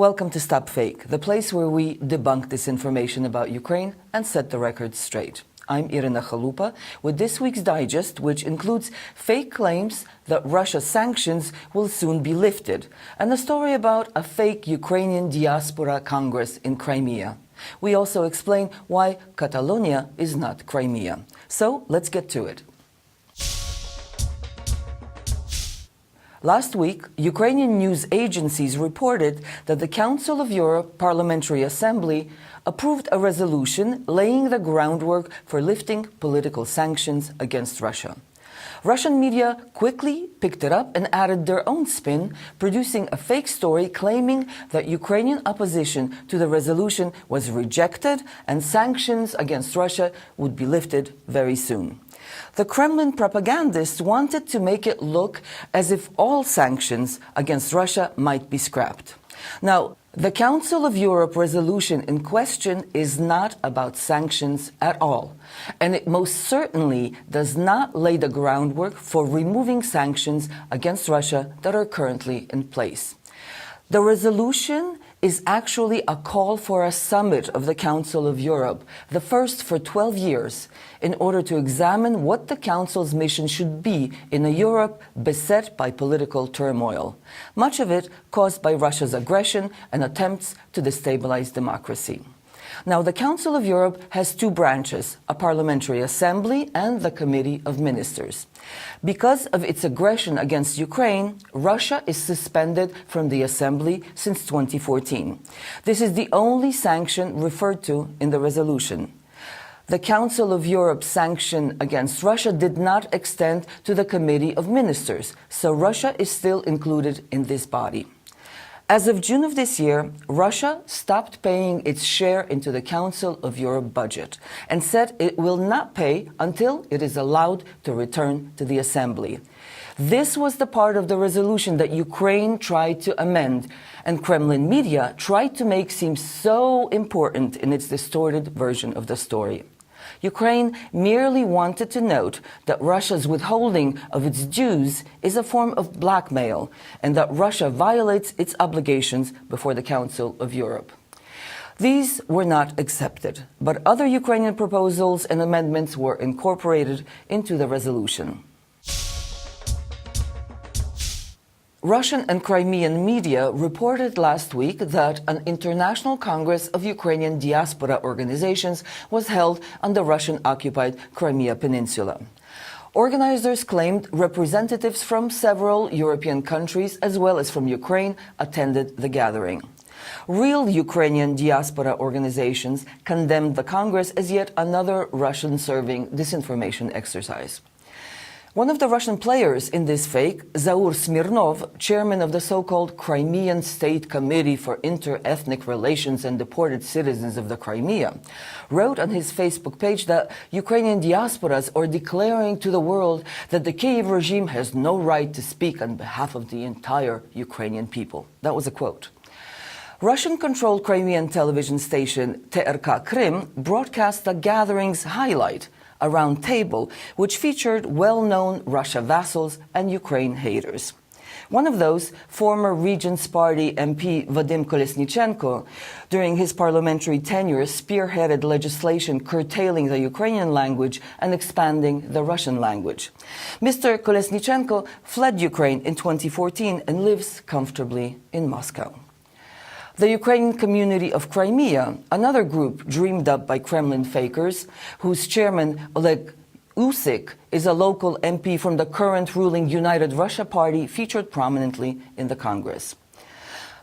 Welcome to StopFake, the place where we debunk disinformation about Ukraine and set the record straight. I'm Irena Chalupa with this week's digest, which includes fake claims that Russia's sanctions will soon be lifted, and a story about a fake Ukrainian Diaspora Congress in Crimea. We also explain why Catalonia is not Crimea. So let's get to it. Last week, Ukrainian news agencies reported that the Council of Europe Parliamentary Assembly approved a resolution laying the groundwork for lifting political sanctions against Russia. Russian media quickly picked it up and added their own spin, producing a fake story claiming that Ukrainian opposition to the resolution was rejected and sanctions against Russia would be lifted very soon. The Kremlin propagandists wanted to make it look as if all sanctions against Russia might be scrapped. Now, the Council of Europe resolution in question is not about sanctions at all, and it most certainly does not lay the groundwork for removing sanctions against Russia that are currently in place. The resolution is actually a call for a summit of the Council of Europe, the first for 12 years, in order to examine what the Council's mission should be in a Europe beset by political turmoil, much of it caused by Russia's aggression and attempts to destabilize democracy. Now, the Council of Europe has two branches, a parliamentary assembly and the Committee of Ministers. Because of its aggression against Ukraine, Russia is suspended from the assembly since 2014. This is the only sanction referred to in the resolution. The Council of Europe's sanction against Russia did not extend to the Committee of Ministers, so Russia is still included in this body. As of June of this year, Russia stopped paying its share into the Council of Europe budget and said it will not pay until it is allowed to return to the Assembly. This was the part of the resolution that Ukraine tried to amend, and Kremlin media tried to make seem so important in its distorted version of the story. Ukraine merely wanted to note that Russia's withholding of its dues is a form of blackmail and that Russia violates its obligations before the Council of Europe. These were not accepted, but other Ukrainian proposals and amendments were incorporated into the resolution. Russian and Crimean media reported last week that an international congress of Ukrainian diaspora organizations was held on the Russian-occupied Crimea Peninsula. Organizers claimed representatives from several European countries as well as from Ukraine attended the gathering. Real Ukrainian diaspora organizations condemned the Congress as yet another Russian-serving disinformation exercise. One of the Russian players in this fake, Zaur Smirnov, chairman of the so-called Crimean State Committee for Inter-Ethnic Relations and Deported Citizens of the Crimea, wrote on his Facebook page that Ukrainian diasporas are declaring to the world that the Kyiv regime has no right to speak on behalf of the entire Ukrainian people. That was a quote. Russian-controlled Crimean television station TRK Krim broadcast the gathering's highlight, a round table which featured well-known Russia vassals and Ukraine haters. One of those, former Regents Party MP Vadim Kolesnichenko, during his parliamentary tenure spearheaded legislation curtailing the Ukrainian language and expanding the Russian language. Mr. Kolesnichenko fled Ukraine in 2014 and lives comfortably in Moscow. The Ukrainian community of Crimea, another group dreamed up by Kremlin fakers, whose chairman, Oleg Usik, is a local MP from the current ruling United Russia Party, featured prominently in the Congress.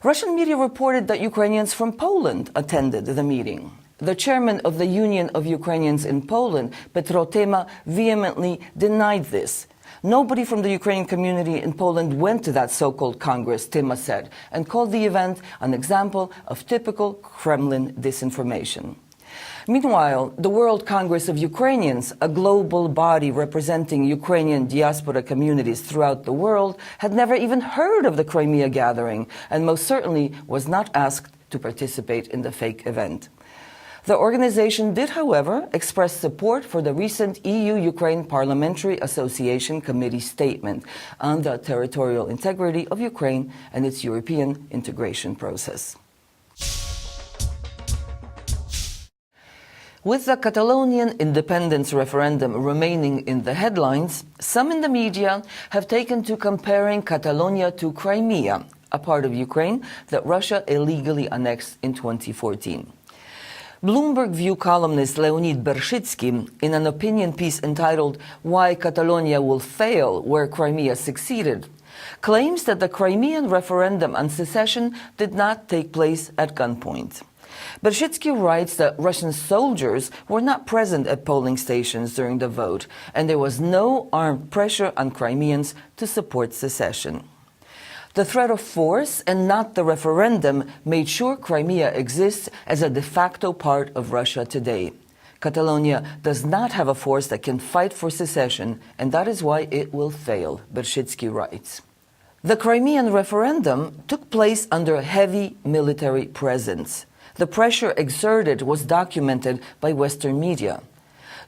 Russian media reported that Ukrainians from Poland attended the meeting. The chairman of the Union of Ukrainians in Poland, Petro Tema, vehemently denied this. Nobody from the Ukrainian community in Poland went to that so-called Congress, Tema said, and called the event an example of typical Kremlin disinformation. Meanwhile, the World Congress of Ukrainians, a global body representing Ukrainian diaspora communities throughout the world, had never even heard of the Crimea gathering and most certainly was not asked to participate in the fake event. The organization did, however, express support for the recent EU-Ukraine Parliamentary Association Committee statement on the territorial integrity of Ukraine and its European integration process. With the Catalonian independence referendum remaining in the headlines, some in the media have taken to comparing Catalonia to Crimea, a part of Ukraine that Russia illegally annexed in 2014. Bloomberg View columnist Leonid Bershitsky, in an opinion piece entitled "Why Catalonia Will Fail Where Crimea Succeeded," claims that the Crimean referendum on secession did not take place at gunpoint. Bershitsky writes that Russian soldiers were not present at polling stations during the vote, and there was no armed pressure on Crimeans to support secession. The threat of force and not the referendum made sure Crimea exists as a de facto part of Russia today. Catalonia does not have a force that can fight for secession, and that is why it will fail, Bershitsky writes. The Crimean referendum took place under heavy military presence. The pressure exerted was documented by Western media.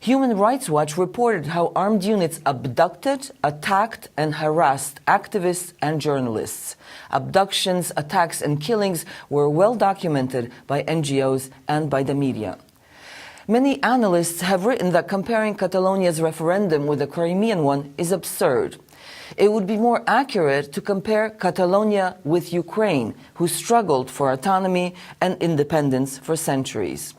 Human Rights Watch reported how armed units abducted, attacked, and harassed activists and journalists. Abductions, attacks, and killings were well documented by NGOs and by the media. Many analysts have written that comparing Catalonia's referendum with the Crimean one is absurd. It would be more accurate to compare Catalonia with Ukraine, who struggled for autonomy and independence for centuries.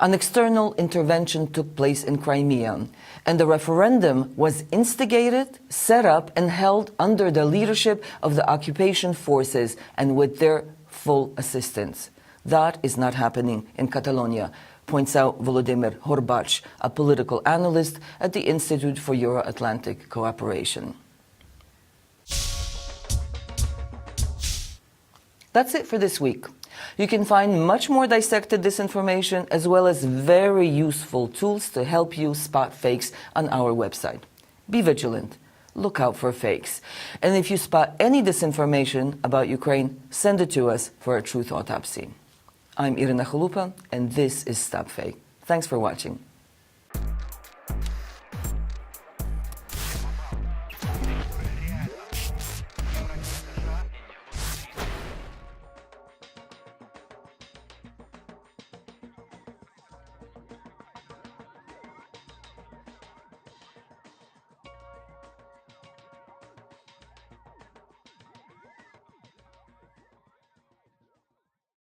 An external intervention took place in Crimea, and the referendum was instigated, set up, and held under the leadership of the occupation forces and with their full assistance. That is not happening in Catalonia, points out Volodymyr Horbach, a political analyst at the Institute for Euro-Atlantic Cooperation. That's it for this week. You can find much more dissected disinformation as well as very useful tools to help you spot fakes on our website. Be vigilant. Look out for fakes. And if you spot any disinformation about Ukraine, send it to us for a truth autopsy. I'm Irena Chalupa, and this is StopFake. Thanks for watching.